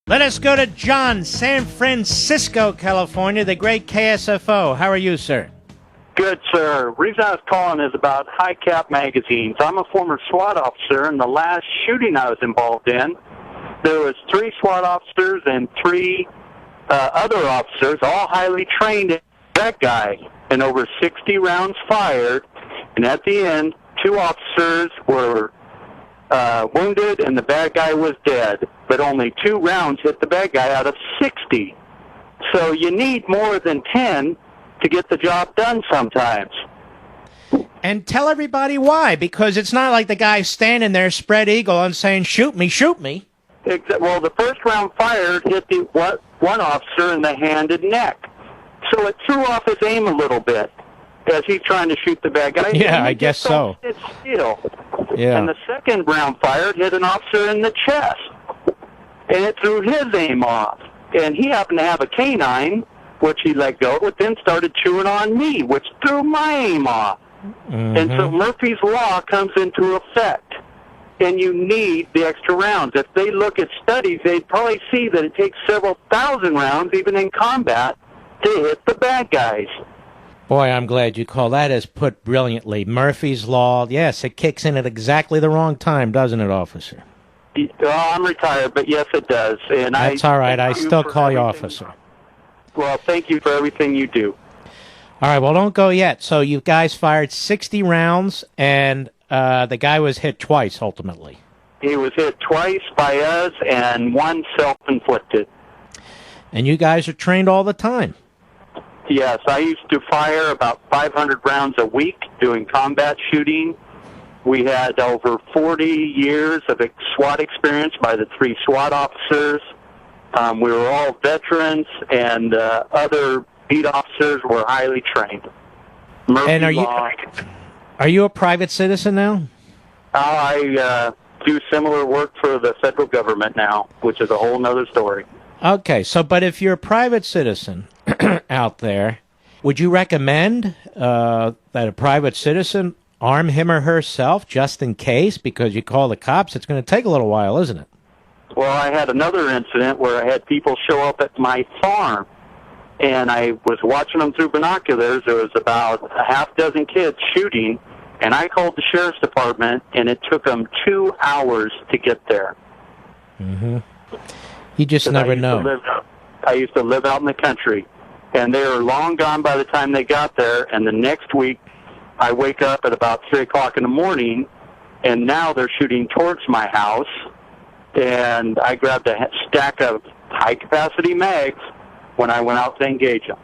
Let us go to John, San Francisco, California, the great KSFO. How are you, sir? Good, sir. The reason I was calling is about high-cap magazines. I'm a former SWAT officer, and the last shooting I was involved in, there was 3 SWAT officers and 3 other officers, all highly trained. That guy, and over 60 rounds fired, and at the end, 2 officers were wounded, and the bad guy was dead. But only 2 rounds hit the bad guy out of 60. So you need more than 10 to get the job done sometimes. And tell everybody why, because it's not like the guy's standing there spread eagle and saying, shoot me, shoot me. Well, the first round fired hit the one officer in the hand and neck. So it threw off his aim a little bit as he's trying to shoot the bad guy. Yeah, I guess so. It's still. Yeah. And the second round fired hit an officer in the chest, and it threw his aim off. And he happened to have a canine, which he let go, but then started chewing on me, which threw my aim off. Mm-hmm. And so Murphy's Law comes into effect, and you need the extra rounds. If they look at studies, they'd probably see that it takes several thousand rounds, even in combat, to hit the bad guys. Boy, I'm glad you call that as put brilliantly. Murphy's Law, yes, it kicks in at exactly the wrong time, doesn't it, officer? Well, I'm retired, but yes, it does. And that's all right. I still call you officer. Well, thank you for everything you do. All right, well, don't go yet. So you guys fired 60 rounds, and the guy was hit twice, ultimately. He was hit twice by us, and 1 self-inflicted. And you guys are trained all the time. Yes, I used to fire about 500 rounds a week doing combat shooting. We had over 40 years of SWAT experience by the 3 SWAT officers. We were all veterans, and other beat officers were highly trained. And are you a private citizen now? I do similar work for the federal government now, which is a whole other story. Okay, but if you're a private citizen out there, would you recommend that a private citizen arm him or herself just in case? Because you call the cops, it's going to take a little while, isn't it? Well, I had another incident where I had people show up at my farm, and I was watching them through binoculars. There was about a half dozen kids shooting, and I called the sheriff's department, and it took them 2 hours to get there. Mm-hmm. You just never know. I used to live out in the country, and they were long gone by the time they got there, and the next week I wake up at about 3 o'clock in the morning, and now they're shooting towards my house, and I grabbed a stack of high-capacity mags when I went out to engage them.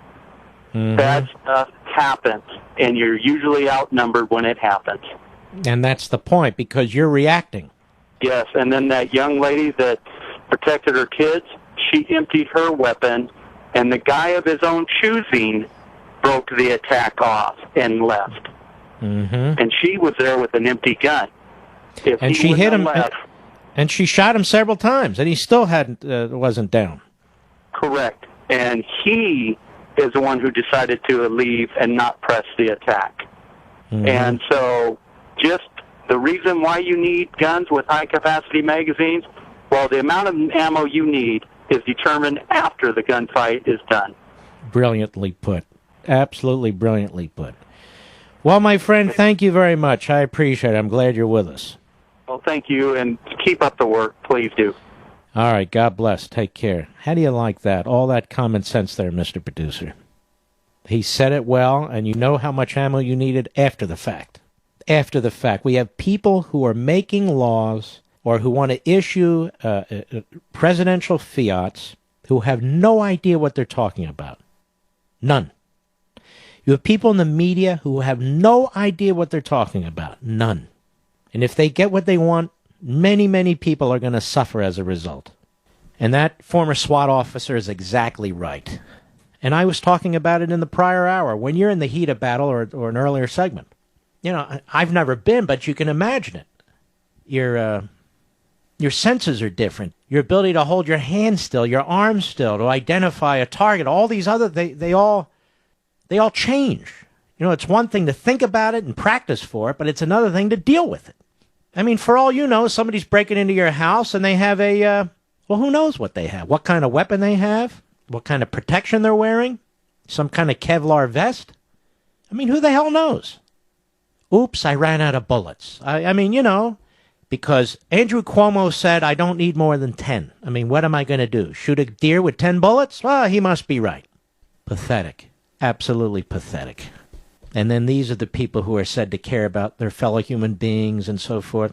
Mm-hmm. Bad stuff happens, and you're usually outnumbered when it happens. And that's the point, because you're reacting. Yes, and then that young lady that protected her kids, she emptied her weapon, and the guy of his own choosing broke the attack off and left. Mm-hmm. And she was there with an empty gun. And she hit him, and she shot him several times, and he still wasn't down. Correct. And he is the one who decided to leave and not press the attack. Mm-hmm. And so just the reason why you need guns with high-capacity magazines, well, the amount of ammo you need is determined after the gunfight is done. Brilliantly put. Absolutely brilliantly put. Well, my friend, thank you very much. I appreciate it. I'm glad you're with us. Well, thank you, and keep up the work. Please do. All right, God bless. Take care. How do you like that? All that common sense there, Mr. Producer. He said it well, and you know how much ammo you needed after the fact. After the fact. We have people who are making laws or who want to issue presidential fiats who have no idea what they're talking about. None. You have people in the media who have no idea what they're talking about. None. And if they get what they want, many, many people are going to suffer as a result. And that former SWAT officer is exactly right. And I was talking about it in the prior hour. When you're in the heat of battle or an earlier segment, you know, I've never been, but you can imagine it. Your senses are different. Your ability to hold your hand still, your arm still, to identify a target, all these other, they all change. You know, it's one thing to think about it and practice for it, but it's another thing to deal with it. I mean, for all you know, somebody's breaking into your house and they have a Well, who knows what they have? What kind of weapon they have? What kind of protection they're wearing? Some kind of Kevlar vest? I mean, who the hell knows? Oops, I ran out of bullets. I mean, because Andrew Cuomo said I don't need more than 10. I mean, what am I going to do? Shoot a deer with 10 bullets? Well, he must be right. Pathetic. Absolutely pathetic. And then these are the people who are said to care about their fellow human beings and so forth.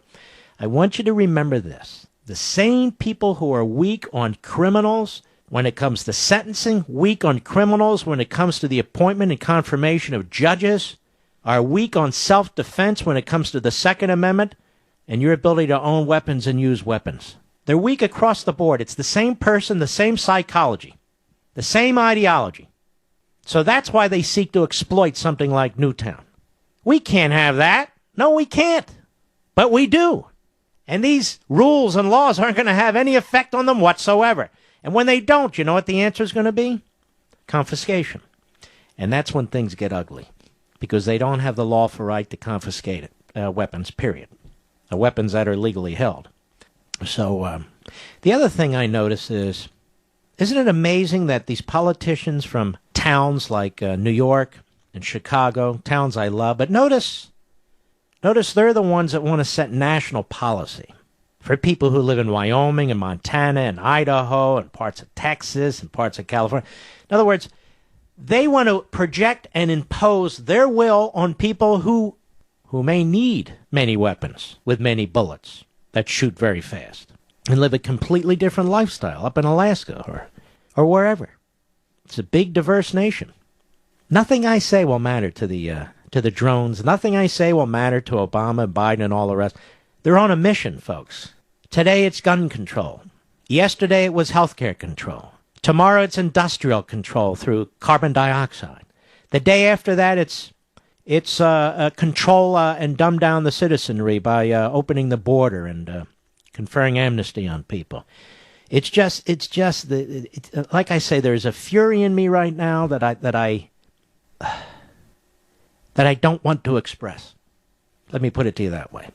I want you to remember this. The same people who are weak on criminals when it comes to sentencing, weak on criminals when it comes to the appointment and confirmation of judges, are weak on self-defense when it comes to the Second Amendment and your ability to own weapons and use weapons. They're weak across the board. It's the same person, the same psychology, the same ideology. So that's why they seek to exploit something like Newtown. We can't have that. No, we can't. But we do. And these rules and laws aren't going to have any effect on them whatsoever. And when they don't, you know what the answer is going to be? Confiscation. And that's when things get ugly. Because they don't have the lawful right to confiscate weapons, period. Weapons that are legally held. So the other thing I notice is, isn't it amazing that these politicians from towns like New York and Chicago, towns I love, but notice they're the ones that want to set national policy for people who live in Wyoming and Montana and Idaho and parts of Texas and parts of California. In other words, they want to project and impose their will on people who may need many weapons with many bullets that shoot very fast and live a completely different lifestyle up in Alaska or wherever. It's a big, diverse nation. Nothing I say will matter to the drones. Nothing I say will matter to Obama, Biden, and all the rest. They're on a mission, folks. Today it's gun control. Yesterday it was healthcare control. Tomorrow it's industrial control through carbon dioxide. The day after that it's control and dumb down the citizenry by opening the border and conferring amnesty on people. It's just like I say, there's a fury in me right now that I don't want to express. Let me put it to you that way.